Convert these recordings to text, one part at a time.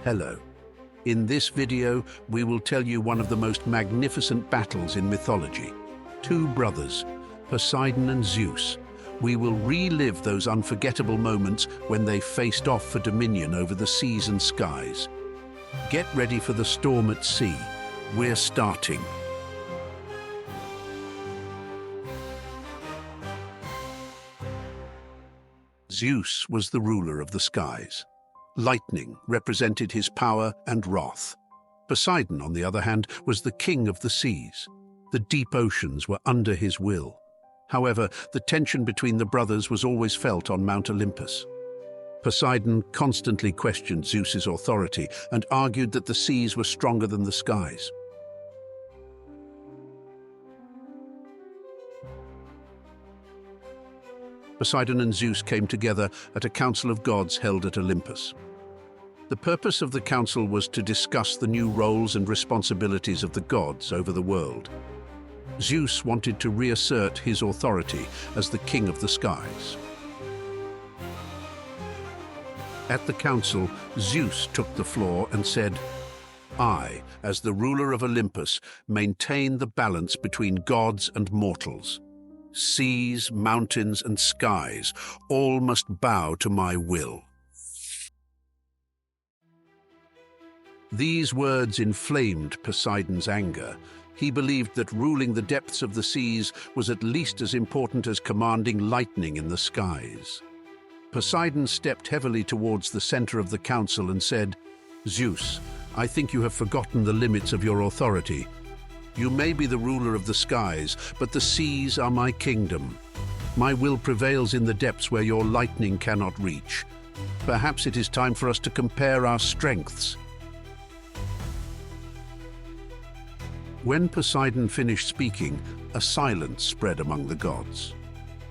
Hello. In this video, we will tell you one of the most magnificent battles in mythology. Two brothers, Poseidon and Zeus. We will relive those unforgettable moments when they faced off for dominion over the seas and skies. Get ready for the storm at sea. We're starting. Zeus was the ruler of the skies. Lightning represented his power and wrath. Poseidon, on the other hand, was the king of the seas. The deep oceans were under his will. However, the tension between the brothers was always felt on Mount Olympus. Poseidon constantly questioned Zeus's authority and argued that the seas were stronger than the skies. Poseidon and Zeus came together at a council of gods held at Olympus. The purpose of the council was to discuss the new roles and responsibilities of the gods over the world. Zeus wanted to reassert his authority as the king of the skies. At the council, Zeus took the floor and said, "I, as the ruler of Olympus, maintain the balance between gods and mortals. Seas, mountains, and skies all must bow to my will." These words inflamed Poseidon's anger. He believed that ruling the depths of the seas was at least as important as commanding lightning in the skies. Poseidon stepped heavily towards the center of the council and said, "Zeus, I think you have forgotten the limits of your authority. You may be the ruler of the skies, but the seas are my kingdom. My will prevails in the depths where your lightning cannot reach. Perhaps it is time for us to compare our strengths." When Poseidon finished speaking, a silence spread among the gods.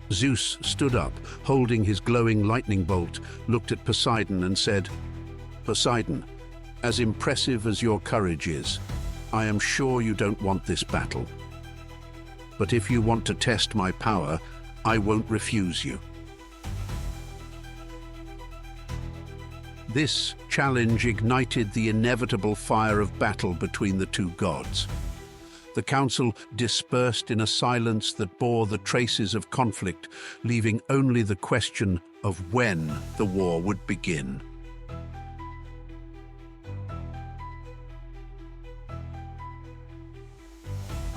Zeus stood up, holding his glowing lightning bolt, looked at Poseidon and said, "Poseidon, as impressive as your courage is, I am sure you don't want this battle. But if you want to test my power, I won't refuse you." This challenge ignited the inevitable fire of battle between the two gods. The council dispersed in a silence that bore the traces of conflict, leaving only the question of when the war would begin.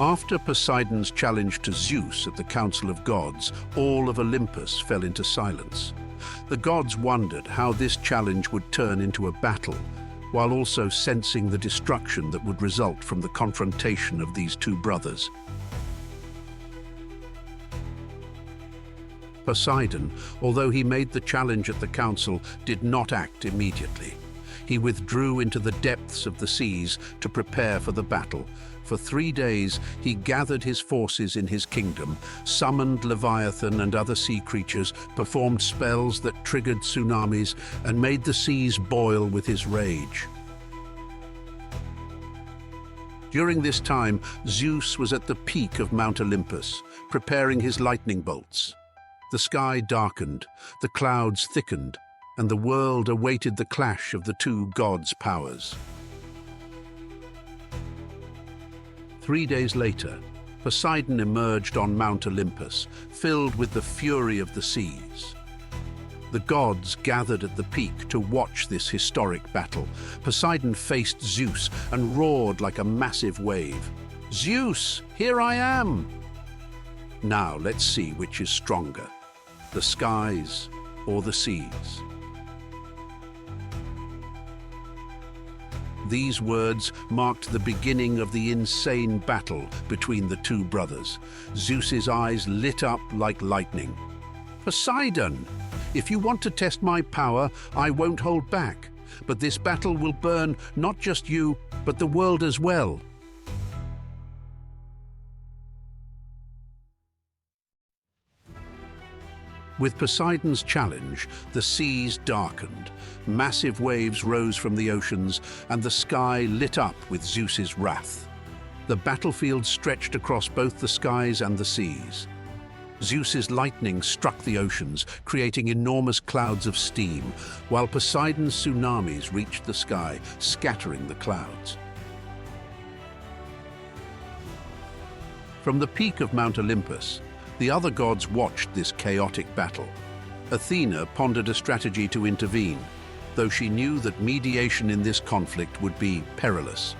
After Poseidon's challenge to Zeus at the Council of Gods, all of Olympus fell into silence. The gods wondered how this challenge would turn into a battle, while also sensing the destruction that would result from the confrontation of these two brothers. Poseidon, although he made the challenge at the council, did not act immediately. He withdrew into the depths of the seas to prepare for the battle. For 3 days, he gathered his forces in his kingdom, summoned Leviathan and other sea creatures, performed spells that triggered tsunamis, and made the seas boil with his rage. During this time, Zeus was at the peak of Mount Olympus, preparing his lightning bolts. The sky darkened, the clouds thickened, and the world awaited the clash of the two gods' powers. 3 days later, Poseidon emerged on Mount Olympus, filled with the fury of the seas. The gods gathered at the peak to watch this historic battle. Poseidon faced Zeus and roared like a massive wave. "Zeus, here I am!" Now let's see which is stronger, the skies or the seas. These words marked the beginning of the insane battle between the two brothers. Zeus's eyes lit up like lightning. "Poseidon, if you want to test my power, I won't hold back. But this battle will burn not just you, but the world as well." With Poseidon's challenge, the seas darkened. Massive waves rose from the oceans, and the sky lit up with Zeus's wrath. The battlefield stretched across both the skies and the seas. Zeus's lightning struck the oceans, creating enormous clouds of steam, while Poseidon's tsunamis reached the sky, scattering the clouds. From the peak of Mount Olympus, the other gods watched this chaotic battle. Athena pondered a strategy to intervene, though she knew that mediation in this conflict would be perilous.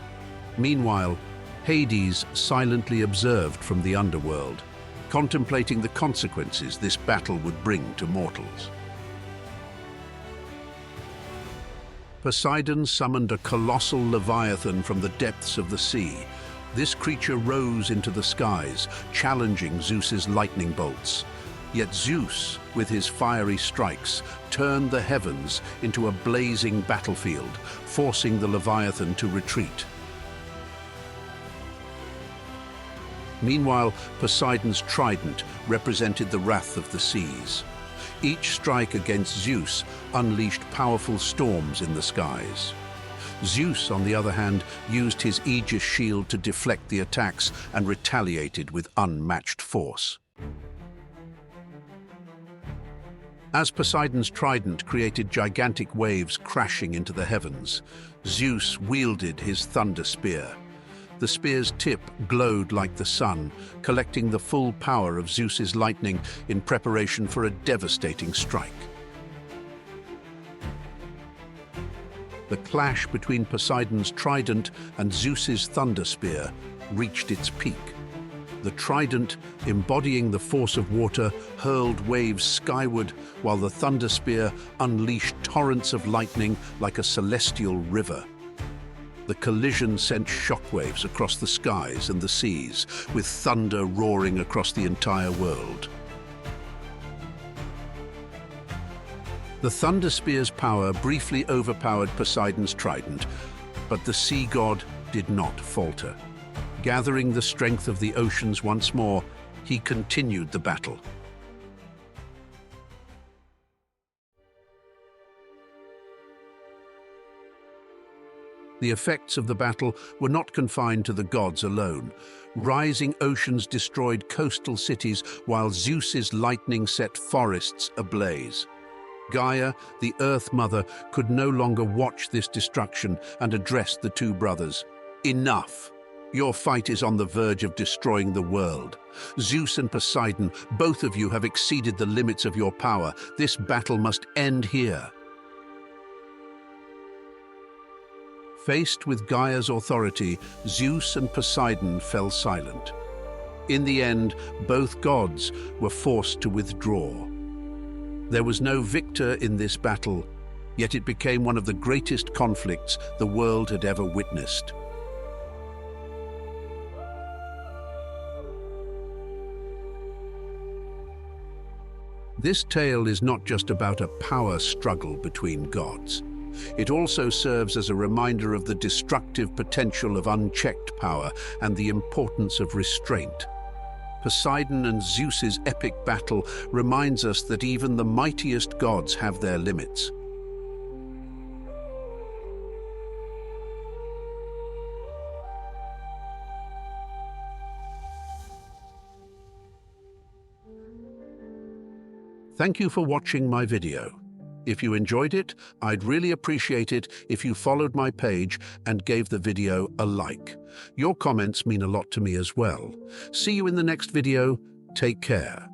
Meanwhile, Hades silently observed from the underworld, contemplating the consequences this battle would bring to mortals. Poseidon summoned a colossal leviathan from the depths of the sea. This creature rose into the skies, challenging Zeus's lightning bolts. Yet Zeus, with his fiery strikes, turned the heavens into a blazing battlefield, forcing the leviathan to retreat. Meanwhile, Poseidon's trident represented the wrath of the seas. Each strike against Zeus unleashed powerful storms in the skies. Zeus, on the other hand, used his Aegis shield to deflect the attacks and retaliated with unmatched force. As Poseidon's trident created gigantic waves crashing into the heavens, Zeus wielded his thunder spear. The spear's tip glowed like the sun, collecting the full power of Zeus's lightning in preparation for a devastating strike. The clash between Poseidon's trident and Zeus's thunder spear reached its peak. The trident, embodying the force of water, hurled waves skyward, while the thunder spear unleashed torrents of lightning like a celestial river. The collision sent shockwaves across the skies and the seas, with thunder roaring across the entire world. The thunder spear's power briefly overpowered Poseidon's trident, but the sea god did not falter. Gathering the strength of the oceans once more, he continued the battle. The effects of the battle were not confined to the gods alone. Rising oceans destroyed coastal cities, while Zeus's lightning set forests ablaze. Gaia, the Earth Mother, could no longer watch this destruction and addressed the two brothers. "Enough! Your fight is on the verge of destroying the world. Zeus and Poseidon, both of you have exceeded the limits of your power. This battle must end here." Faced with Gaia's authority, Zeus and Poseidon fell silent. In the end, both gods were forced to withdraw. There was no victor in this battle, yet it became one of the greatest conflicts the world had ever witnessed. This tale is not just about a power struggle between gods. It also serves as a reminder of the destructive potential of unchecked power and the importance of restraint. Poseidon and Zeus's epic battle reminds us that even the mightiest gods have their limits. Thank you for watching my video. If you enjoyed it, I'd really appreciate it if you followed my page and gave the video a like. Your comments mean a lot to me as well. See you in the next video. Take care.